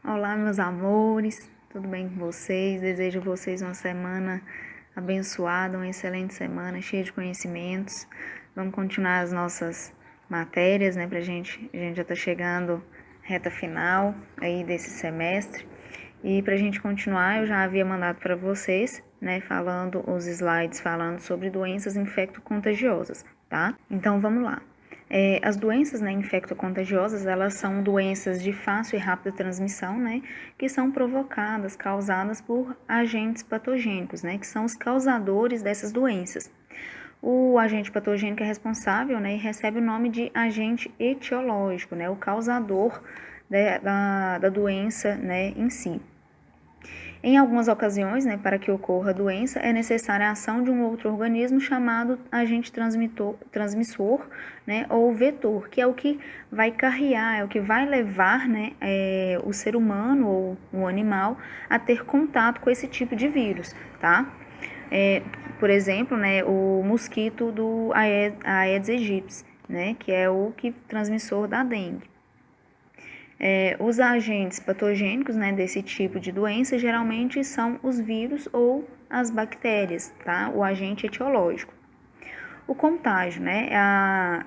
Olá, meus amores, tudo bem com vocês? Desejo a vocês uma semana abençoada, uma excelente semana, cheia de conhecimentos. Vamos continuar as nossas matérias, né, a gente já tá chegando reta final aí desse semestre. E pra gente continuar, eu já havia mandado para vocês, né, falando os slides falando sobre doenças infecto-contagiosas, tá? Então, vamos lá. As doenças, né, infecto-contagiosas, elas são doenças de fácil e rápida transmissão, né, que são provocadas, causadas por agentes patogênicos, né, que são os causadores dessas doenças. O agente patogênico é responsável, né, e recebe o nome de agente etiológico, né, o causador da doença, né, em si. Em algumas ocasiões, né, para que ocorra a doença, é necessária a ação de um outro organismo chamado agente transmissor, né, ou vetor, que é o que vai carrear, é o que vai levar, né, o ser humano ou o animal a ter contato com esse tipo de vírus, tá? Por exemplo, né, o mosquito do Aedes aegypti, né, que é o transmissor da dengue. Os agentes patogênicos, né, desse tipo de doença geralmente são os vírus ou as bactérias, tá? O agente etiológico. O contágio, né,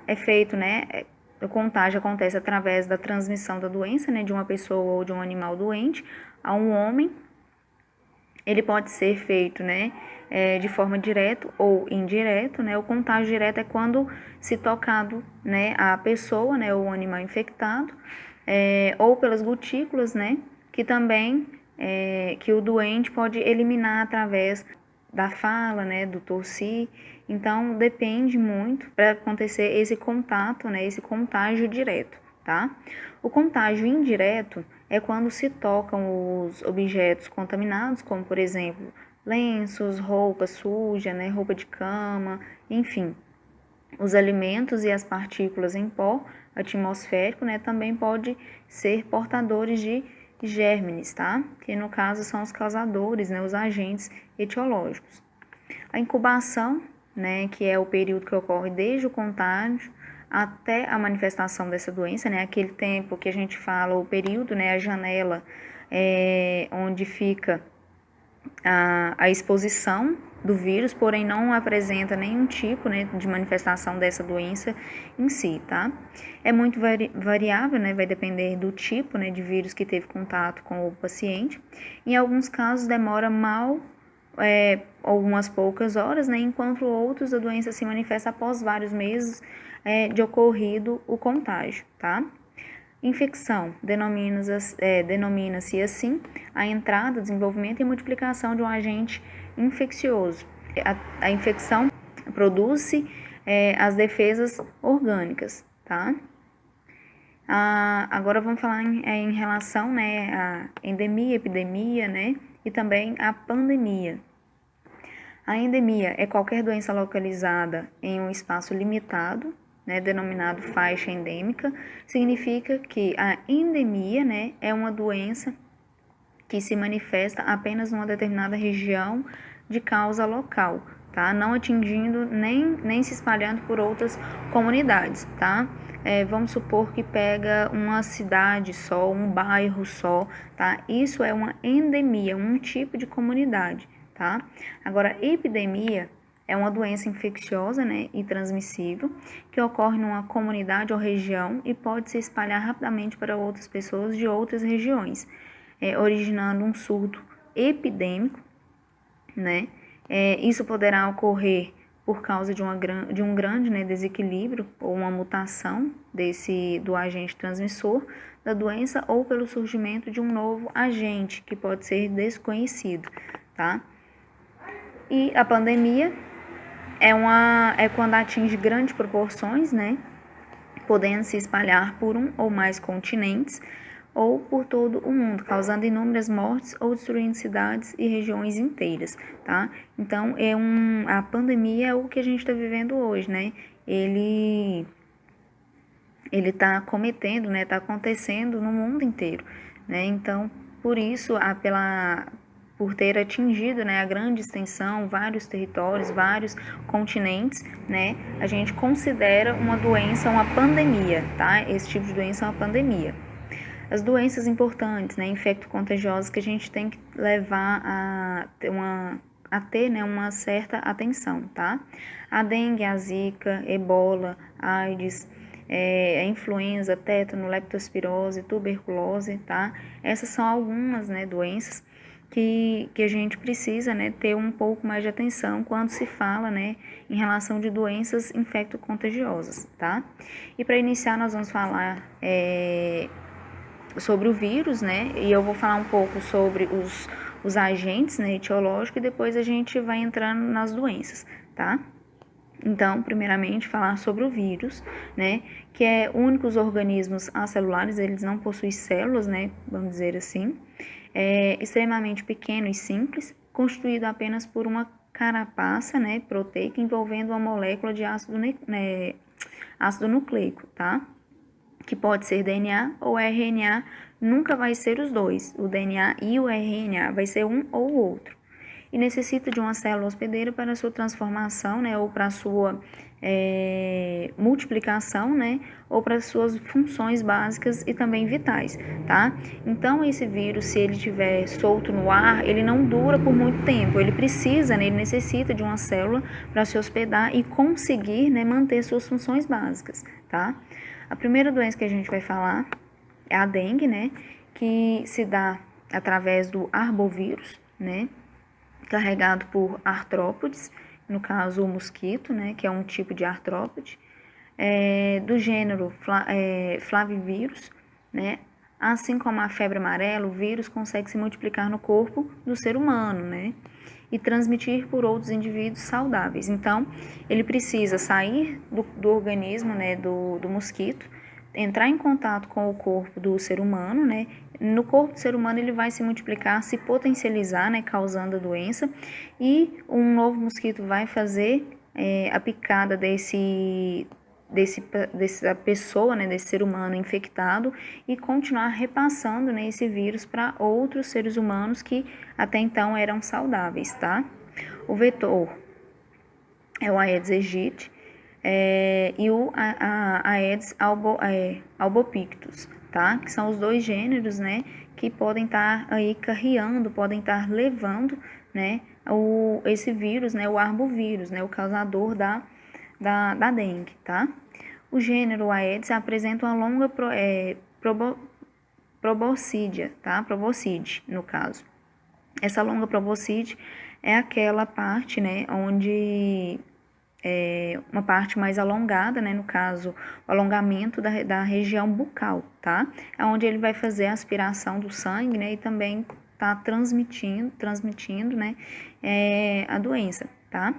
é feito, né, o contágio acontece através da transmissão da doença, né, de uma pessoa ou de um animal doente a um homem. Ele pode ser feito, né, de forma direta ou indireta, né? O contágio direto é quando se tocado, né, a pessoa, né, ou o animal infectado, ou pelas gotículas, né, que também que o doente pode eliminar através da fala, né, do tossir. Então depende muito para acontecer esse contato, né, esse contágio direto, tá? O contágio indireto é quando se tocam os objetos contaminados, como por exemplo lenços, roupa suja, né, roupa de cama, enfim. Os alimentos e as partículas em pó atmosférico, né, também pode ser portadores de gérmenes, tá? Que no caso são os causadores, né, os agentes etiológicos. A incubação, né, que é o período que ocorre desde o contágio até a manifestação dessa doença, né, aquele tempo que a gente fala, o período, né, a janela onde fica a exposição do vírus, porém não apresenta nenhum tipo, né, de manifestação dessa doença em si, tá? É muito variável, né, vai depender do tipo, né, de vírus que teve contato com o paciente. Em alguns casos demora algumas poucas horas, né, enquanto outros a doença se manifesta após vários meses de ocorrido o contágio, tá? Infecção denomina-se assim a entrada, desenvolvimento e multiplicação de um agente infeccioso. A infecção produz-se as defesas orgânicas, tá? Agora vamos falar em relação, né, à endemia, epidemia, né, e também à pandemia. A endemia é qualquer doença localizada em um espaço limitado, né, denominado faixa endêmica. Significa que a endemia, né, é uma doença que se manifesta apenas numa determinada região de causa local, tá? Não atingindo nem se espalhando por outras comunidades, tá? Vamos supor que pega uma cidade só, um bairro só, tá? Isso é uma endemia, um tipo de comunidade, tá? Agora, epidemia é uma doença infecciosa, né, e transmissível que ocorre numa comunidade ou região e pode se espalhar rapidamente para outras pessoas de outras regiões, originando um surto epidêmico, né? Isso poderá ocorrer por causa de um grande, né, desequilíbrio ou uma mutação do agente transmissor da doença ou pelo surgimento de um novo agente que pode ser desconhecido, tá? E a pandemia é quando atinge grandes proporções, né, podendo se espalhar por um ou mais continentes ou por todo o mundo, causando inúmeras mortes ou destruindo cidades e regiões inteiras, tá? Então, a pandemia é o que a gente está vivendo hoje, né? Ele está cometendo, né? Está acontecendo no mundo inteiro, né? Então, por isso, por ter atingido, né, a grande extensão, vários territórios, vários continentes, né, a gente considera uma doença uma pandemia, tá? Esse tipo de doença é uma pandemia. As doenças importantes, né, infecto-contagiosas que a gente tem que levar a ter, né, uma certa atenção, tá? A dengue, a zika, ebola, AIDS, a influenza, tétano, leptospirose, tuberculose, tá? Essas são algumas, né, doenças que a gente precisa, né, ter um pouco mais de atenção quando se fala, né, em relação de doenças infecto-contagiosas, tá? E para iniciar nós vamos falar sobre o vírus, né, e eu vou falar um pouco sobre os agentes, né, etiológicos, e depois a gente vai entrando nas doenças, tá? Então, primeiramente, falar sobre o vírus, né, que é único os organismos acelulares, eles não possuem células, né, vamos dizer assim, é extremamente pequeno e simples, constituído apenas por uma carapaça, né, proteica envolvendo uma molécula de ácido nucleico, tá? Que pode ser DNA ou RNA, nunca vai ser os dois, o DNA e o RNA, vai ser um ou o outro. E necessita de uma célula hospedeira para sua transformação, né, ou para sua multiplicação, né, ou para suas funções básicas e também vitais, tá? Então, esse vírus, se ele estiver solto no ar, ele não dura por muito tempo, ele precisa, né, ele necessita de uma célula para se hospedar e conseguir, né, manter suas funções básicas, tá? A primeira doença que a gente vai falar é a dengue, né, que se dá através do arbovírus, né, carregado por artrópodes, no caso o mosquito, né, que é um tipo de artrópode, do gênero flavivírus, né, assim como a febre amarela, o vírus consegue se multiplicar no corpo do ser humano, né, e transmitir por outros indivíduos saudáveis. Então, ele precisa sair do organismo, né, do mosquito, entrar em contato com o corpo do ser humano, né? No corpo do ser humano ele vai se multiplicar, se potencializar, né, causando a doença, e um novo mosquito vai fazer a picada dessa pessoa, né, desse ser humano infectado, e continuar repassando, né, esse vírus para outros seres humanos que até então eram saudáveis, tá? O vetor é o Aedes aegypti, e o Aedes albopictus, tá? Que são os dois gêneros, né, que podem estar aí carreando, podem estar levando, né, esse vírus, né, o arbovírus, né, o causador da dengue, tá? O gênero Aedes apresenta uma longa proboscidea, tá? Proboscide, no caso. Essa longa proboscide é aquela parte, né, onde uma parte mais alongada, né, no caso, o alongamento da região bucal, tá? É onde ele vai fazer a aspiração do sangue, né, e também tá transmitindo, né, a doença, tá?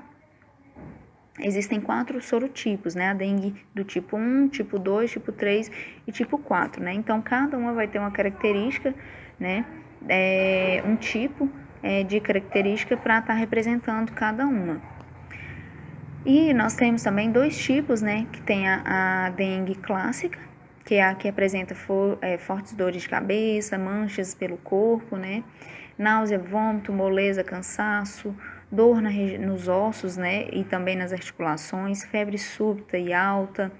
Existem 4 sorotipos, né? A dengue do tipo 1, tipo 2, tipo 3 e tipo 4, né? Então, cada uma vai ter uma característica, né? Um tipo de característica para estar representando cada uma. E nós temos também 2 tipos, né? Que tem a dengue clássica, que é a que apresenta fortes dores de cabeça, manchas pelo corpo, né? Náusea, vômito, moleza, cansaço, dor nos ossos, né, e também nas articulações, febre súbita e alta,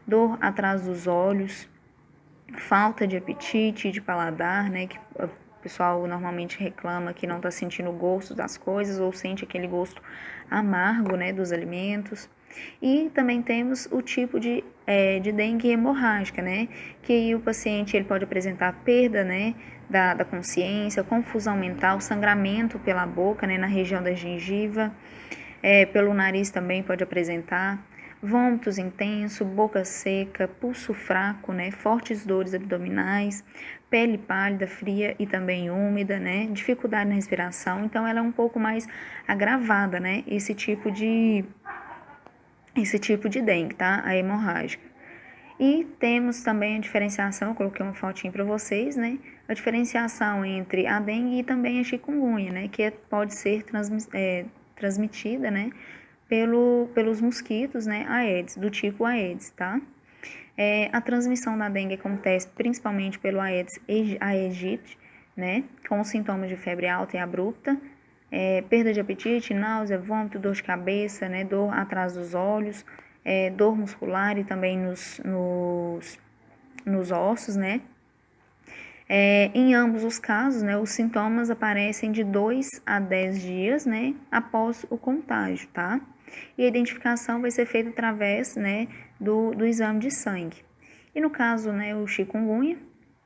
dor atrás dos olhos, falta de apetite, de paladar, né, que o pessoal normalmente reclama que não está sentindo o gosto das coisas ou sente aquele gosto amargo, né, dos alimentos. E também temos o tipo de dengue hemorrágica, né, que o paciente ele pode apresentar perda, né, da consciência, confusão mental, sangramento pela boca, né, na região da gengiva, pelo nariz também pode apresentar, vômitos intensos, boca seca, pulso fraco, né, fortes dores abdominais, pele pálida, fria e também úmida, né, dificuldade na respiração. Então, ela é um pouco mais agravada, né, esse tipo de dengue, tá, a hemorrágica. E temos também a diferenciação, eu coloquei uma fotinha para vocês, né? A diferenciação entre a dengue e também a chikungunya, né? Que pode ser transmitida, né? Pelos mosquitos, né? Aedes, do tipo Aedes, tá? A transmissão da dengue acontece principalmente pelo Aedes aegypti, né? Com sintomas de febre alta e abrupta, perda de apetite, náusea, vômito, dor de cabeça, né? Dor atrás dos olhos, dor muscular e também nos ossos, né? Em ambos os casos, né, os sintomas aparecem de 2 a 10 dias, né, após o contágio, tá? E a identificação vai ser feita através, né, do exame de sangue. E no caso, né, o chikungunya,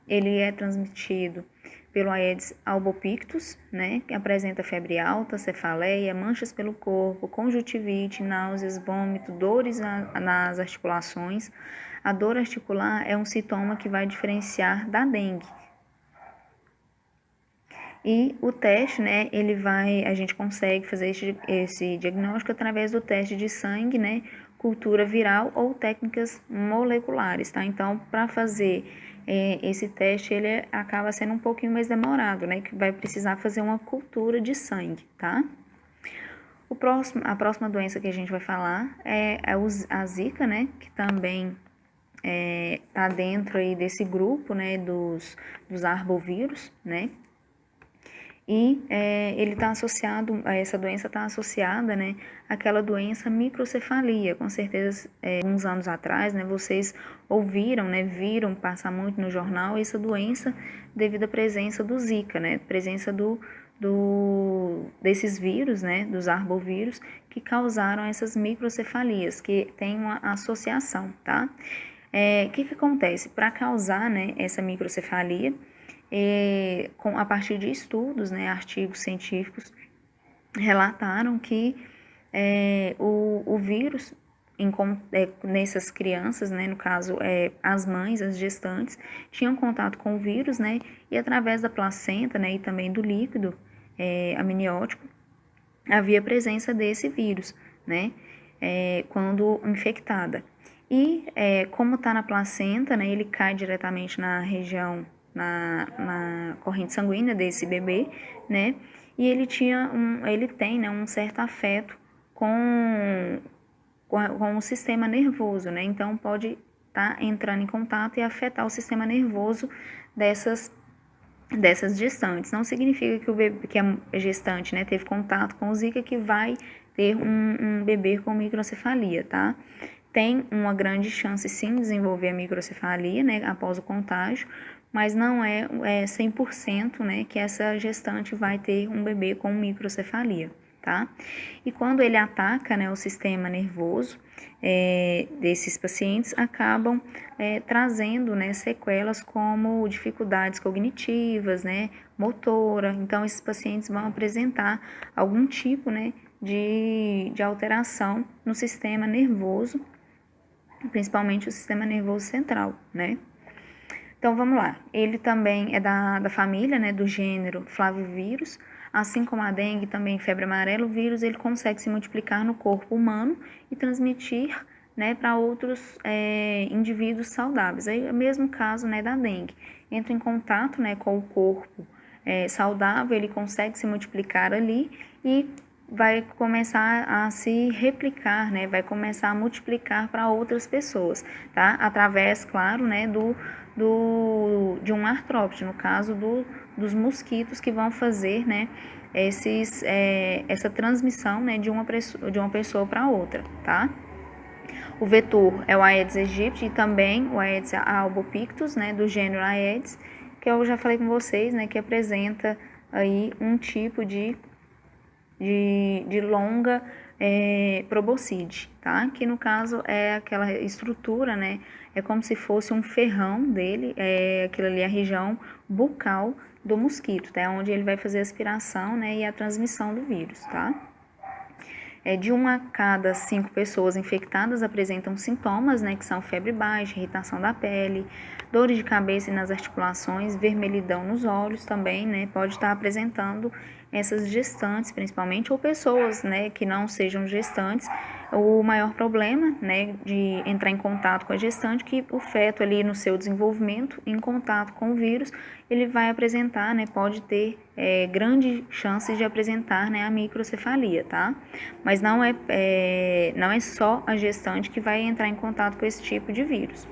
ele é transmitido pelo Aedes albopictus, né, que apresenta febre alta, cefaleia, manchas pelo corpo, conjuntivite, náuseas, vômito, dores nas articulações. A dor articular é um sintoma que vai diferenciar da dengue. E o teste, né, a gente consegue fazer esse diagnóstico através do teste de sangue, né, cultura viral ou técnicas moleculares, tá? Então, para fazer esse teste, ele acaba sendo um pouquinho mais demorado, né, que vai precisar fazer uma cultura de sangue, tá? A próxima doença que a gente vai falar é a Zika, né, que também tá dentro aí desse grupo, né, dos arbovírus, né? E ele está associado, essa doença está associada, né, àquela doença microcefalia. Com certeza, uns anos atrás, né, vocês ouviram, né, viram passar muito no jornal essa doença devido à presença do Zika, né, presença desses vírus, né, dos arbovírus, que causaram essas microcefalias, que tem uma associação, tá? Que acontece? Para causar, né, essa microcefalia, a partir de estudos, né, artigos científicos, relataram que o vírus nessas crianças, né, no caso, as mães, as gestantes, tinham contato com o vírus, né, e através da placenta, né, e também do líquido amniótico, havia presença desse vírus, né, quando infectada. E como está na placenta, né, ele cai diretamente na região, na corrente sanguínea desse bebê, né, e ele tem, né, um certo afeto com o sistema nervoso, né, então pode estar entrando em contato e afetar o sistema nervoso dessas gestantes. Não significa que o bebê, que a gestante, né, teve contato com o Zika que vai ter um bebê com microcefalia, tá? Tem uma grande chance sim de desenvolver a microcefalia, né, após o contágio, mas não é 100%, né, que essa gestante vai ter um bebê com microcefalia, tá? E quando ele ataca, né, o sistema nervoso desses pacientes, acabam trazendo, né, sequelas como dificuldades cognitivas, né, motora. Então, esses pacientes vão apresentar algum tipo, né, de alteração no sistema nervoso, principalmente o sistema nervoso central, né? Então, vamos lá. Ele também é da família, né, do gênero Flavivírus. Assim como a dengue, também febre amarela, o vírus ele consegue se multiplicar no corpo humano e transmitir, né, para outros indivíduos saudáveis. Aí é o mesmo caso, né, da dengue. Entra em contato, né, com o corpo saudável, ele consegue se multiplicar ali e vai começar a se replicar, né, vai começar a multiplicar para outras pessoas, tá? Através, claro, né, de um artrópode, no caso dos mosquitos que vão fazer, né, essa transmissão, né, de uma pessoa para outra, tá? O vetor é o Aedes aegypti e também o Aedes albopictus, né, do gênero Aedes, que eu já falei com vocês, né, que apresenta aí um tipo de longa proboscide, tá? Que no caso é aquela estrutura, né? É como se fosse um ferrão dele, aquilo ali é a região bucal do mosquito, tá? Onde ele vai fazer a aspiração, né? E a transmissão do vírus, tá? De 1 a cada 5 pessoas infectadas apresentam sintomas, né, que são febre baixa, irritação da pele, dores de cabeça e nas articulações, vermelhidão nos olhos também, né, pode estar apresentando essas gestantes, principalmente, ou pessoas, né, que não sejam gestantes. O maior problema, né, de entrar em contato com a gestante, que o feto ali no seu desenvolvimento, em contato com o vírus, ele vai apresentar, né, pode ter grande chance de apresentar, né, a microcefalia, tá? Mas não é só a gestante que vai entrar em contato com esse tipo de vírus.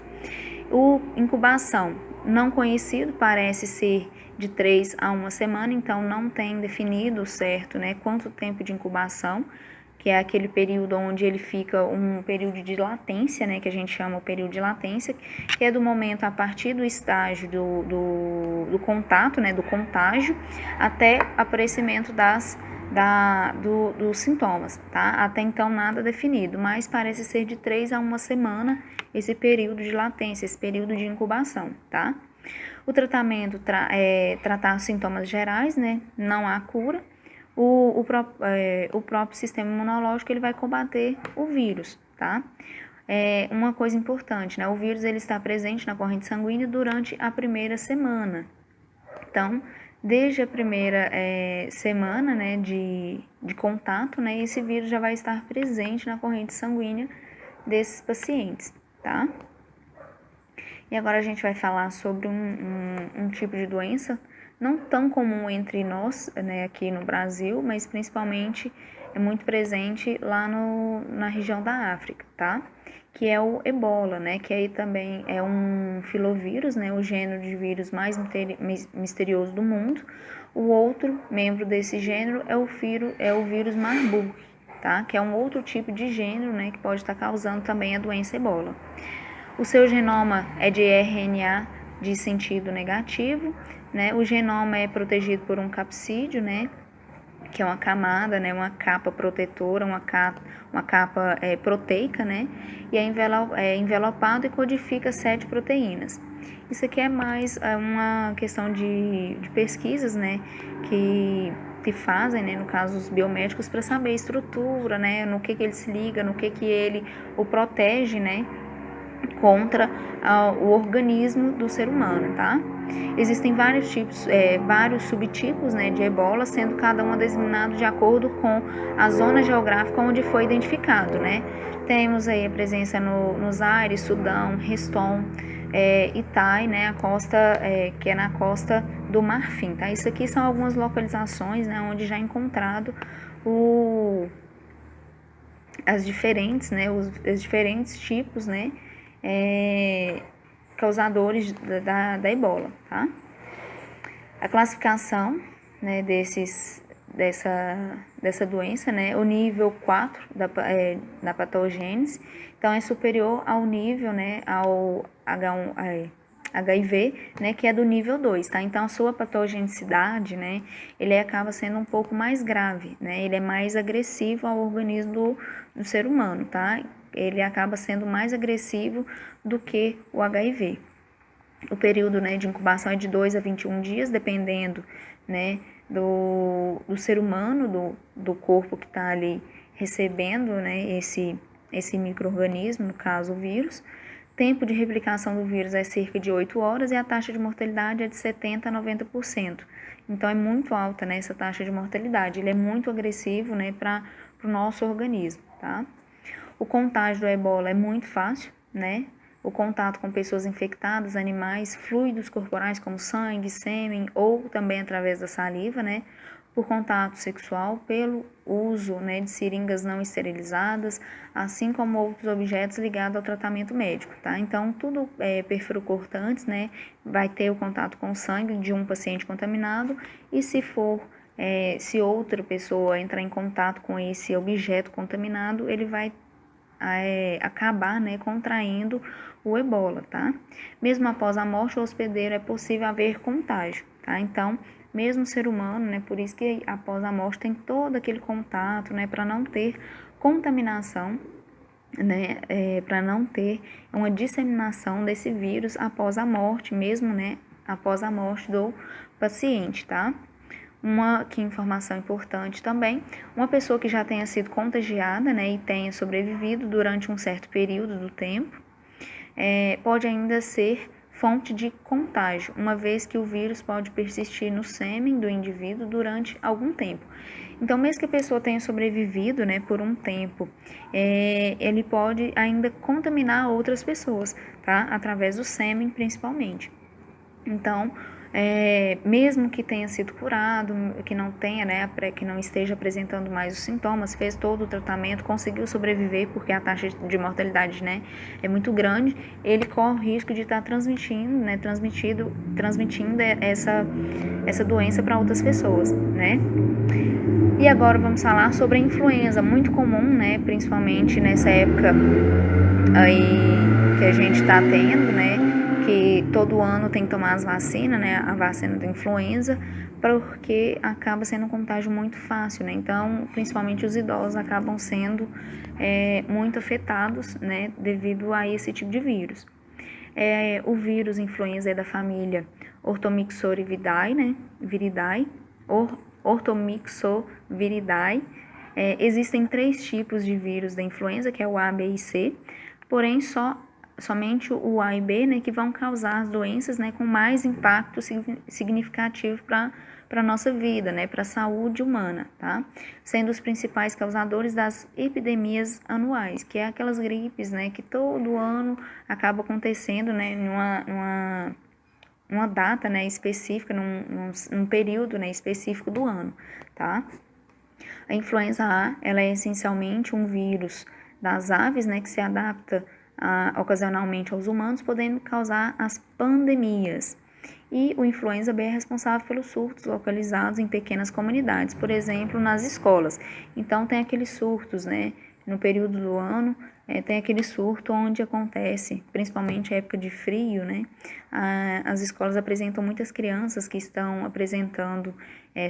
Incubação não conhecido, parece ser de 3 a 1 semana, então não tem definido certo, né, quanto tempo de incubação que é aquele período onde ele fica um período de latência, né, que a gente chama o período de latência, que é do momento a partir do estágio do contato, né, do contágio, até aparecimento dos sintomas, tá? Até então nada definido, mas parece ser de 3 a 1 semana esse período de latência, esse período de incubação, tá? O tratamento é tratar os sintomas gerais, né? Não há cura. O próprio sistema imunológico ele vai combater o vírus, tá? Uma coisa importante, né? O vírus ele está presente na corrente sanguínea durante a primeira semana. Então, desde a primeira semana, né, de contato, né, esse vírus já vai estar presente na corrente sanguínea desses pacientes, tá? E agora a gente vai falar sobre um tipo de doença não tão comum entre nós, né, aqui no Brasil, mas principalmente é muito presente lá na região da África, tá? Que é o ebola, né? Que aí também é um filovírus, né? O gênero de vírus mais misterioso do mundo. O outro membro desse gênero é o vírus Marburg, tá? Que é um outro tipo de gênero, né? Que pode estar causando também a doença ebola. O seu genoma é de RNA de sentido negativo, né? O genoma é protegido por um capsídeo, né? Que é uma camada, né? Uma capa protetora, uma capa proteica, né? E é envelopado e codifica 7 proteínas. Isso aqui é mais uma questão de pesquisas, né? Que fazem, né? No caso, os biomédicos, para saber a estrutura, né? No que ele se liga, no que ele o protege, né? Contra o organismo do ser humano, tá? Existem vários tipos, vários subtipos, né, de ebola, sendo cada um designado de acordo com a zona geográfica onde foi identificado, né? Temos aí a presença no Zaire, Sudão, Reston, Itai, né, a costa, que é na costa do Marfim, tá? Isso aqui são algumas localizações, né, onde já é encontrado as diferentes, né, os diferentes tipos, né, causadores da ebola, tá? A classificação, né, dessa doença, né, o nível 4 da patogênese, então é superior ao nível, né, ao HIV, né, que é do nível 2, tá? Então a sua patogenicidade, né, ele acaba sendo um pouco mais grave, né? Ele é mais agressivo ao organismo do ser humano, tá? Ele acaba sendo mais agressivo do que o HIV. O período, né, de incubação é de 2 a 21 dias, dependendo, né, do ser humano, do corpo que está ali recebendo, né, esse micro-organismo, no caso o vírus. Tempo de replicação do vírus é cerca de 8 horas e a taxa de mortalidade é de 70% a 90%. Então é muito alta, né, essa taxa de mortalidade. Ele é muito agressivo, né, para o nosso organismo, tá? O contágio do ebola é muito fácil, né? O contato com pessoas infectadas, animais, fluidos corporais como sangue, sêmen ou também através da saliva, né? Por contato sexual, pelo uso, né, de seringas não esterilizadas, assim como outros objetos ligados ao tratamento médico, tá? Então, tudo perfurocortantes, né, vai ter o contato com o sangue de um paciente contaminado e se outra pessoa entrar em contato com esse objeto contaminado, ele vai acabar, né, contraindo o ebola, tá? Mesmo após a morte do hospedeiro é possível haver contágio, tá? Então, mesmo o ser humano, né, por isso que após a morte tem todo aquele contato, né, para não ter contaminação, né, para não ter uma disseminação desse vírus após a morte, mesmo, né, após a morte do paciente, tá? Uma informação importante também, uma pessoa que já tenha sido contagiada, né, e tenha sobrevivido durante um certo período do tempo, pode ainda ser fonte de contágio, uma vez que o vírus pode persistir no sêmen do indivíduo durante algum tempo. Então, mesmo que a pessoa tenha sobrevivido, né, por um tempo, ele pode ainda contaminar outras pessoas, tá? Através do sêmen, principalmente. Então, mesmo que tenha sido curado, que não tenha, né, que não esteja apresentando mais os sintomas, fez todo o tratamento, conseguiu sobreviver, porque a taxa de mortalidade, né, é muito grande, ele corre o risco de estar transmitindo, né, transmitindo essa doença para outras pessoas, né. E agora vamos falar sobre a influenza, muito comum, né, principalmente nessa época aí que a gente está tendo, né, que todo ano tem que tomar as vacinas, né, a vacina da influenza, porque acaba sendo um contágio muito fácil, né, então, principalmente os idosos acabam sendo muito afetados, né, devido a esse tipo de vírus. O vírus influenza é da família Orthomyxoviridae, né, Orthomyxoviridae. Existem 3 tipos de vírus da influenza, que é o A, B e C, porém somente o A e B, né, que vão causar as doenças, né, com mais impacto significativo para a nossa vida, né, para a saúde humana, tá? Sendo os principais causadores das epidemias anuais, que é aquelas gripes, né, que todo ano acaba acontecendo, né, numa data, né, específica, num período, né, específico do ano, tá? A influenza A, ela é essencialmente um vírus das aves, né, que se adapta ocasionalmente aos humanos, podendo causar as pandemias. E o influenza B é responsável pelos surtos localizados em pequenas comunidades, por exemplo, nas escolas. Então, tem aqueles surtos, né, no período do ano, tem aquele surto onde acontece, principalmente a época de frio, né, as escolas apresentam muitas crianças que estão apresentando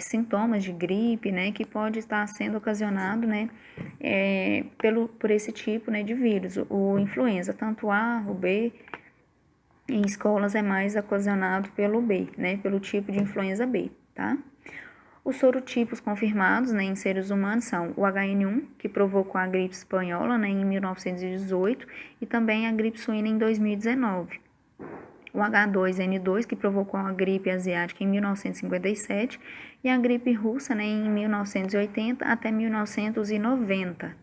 sintomas de gripe, né, que pode estar sendo ocasionado, né, por esse tipo, né, de vírus, o influenza, tanto A, o B. Em escolas é mais ocasionado pelo B, né, pelo tipo de influenza B, tá? Os sorotipos confirmados, né, em seres humanos são o HN1, que provocou a gripe espanhola, né, em 1918, e também a gripe suína em 2019. O H2N2, que provocou a gripe asiática em 1957, e a gripe russa, né, em 1980 até 1990.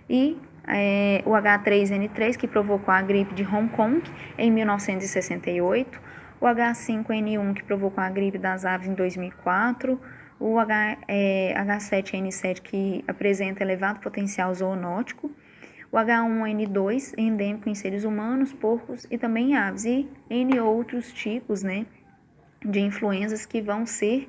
E o H3N3, que provocou a gripe de Hong Kong em 1968, o H5N1, que provocou a gripe das aves em 2004, o H7N7, que apresenta elevado potencial zoonótico, o H1N2, endêmico em seres humanos, porcos e também aves, e N outros tipos, né, de influenzas que vão ser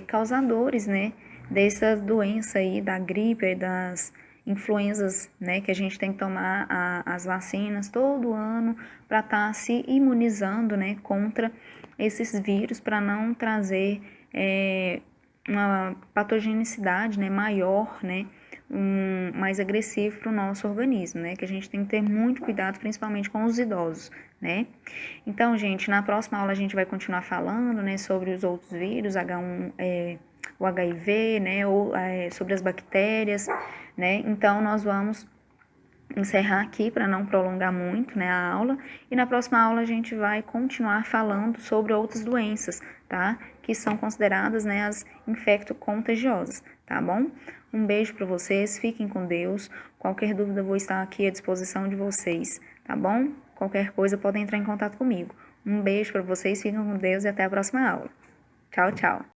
causadores, né, dessa doença aí, da gripe, das influenzas, né, que a gente tem que tomar as vacinas todo ano para estar se imunizando, né, contra esses vírus, para não trazer uma patogenicidade, né, maior, né, mais agressivo para o nosso organismo, né, que a gente tem que ter muito cuidado, principalmente com os idosos, né. Então, gente, na próxima aula a gente vai continuar falando, né, sobre os outros vírus, o HIV, né, ou sobre as bactérias, né. Então, nós vamos encerrar aqui para não prolongar muito, né, a aula, e na próxima aula a gente vai continuar falando sobre outras doenças, tá? Que são consideradas, né, as infecto-contagiosas, tá bom? Um beijo para vocês, fiquem com Deus. Qualquer dúvida eu vou estar aqui à disposição de vocês, tá bom? Qualquer coisa podem entrar em contato comigo. Um beijo para vocês, fiquem com Deus e até a próxima aula. Tchau, tchau.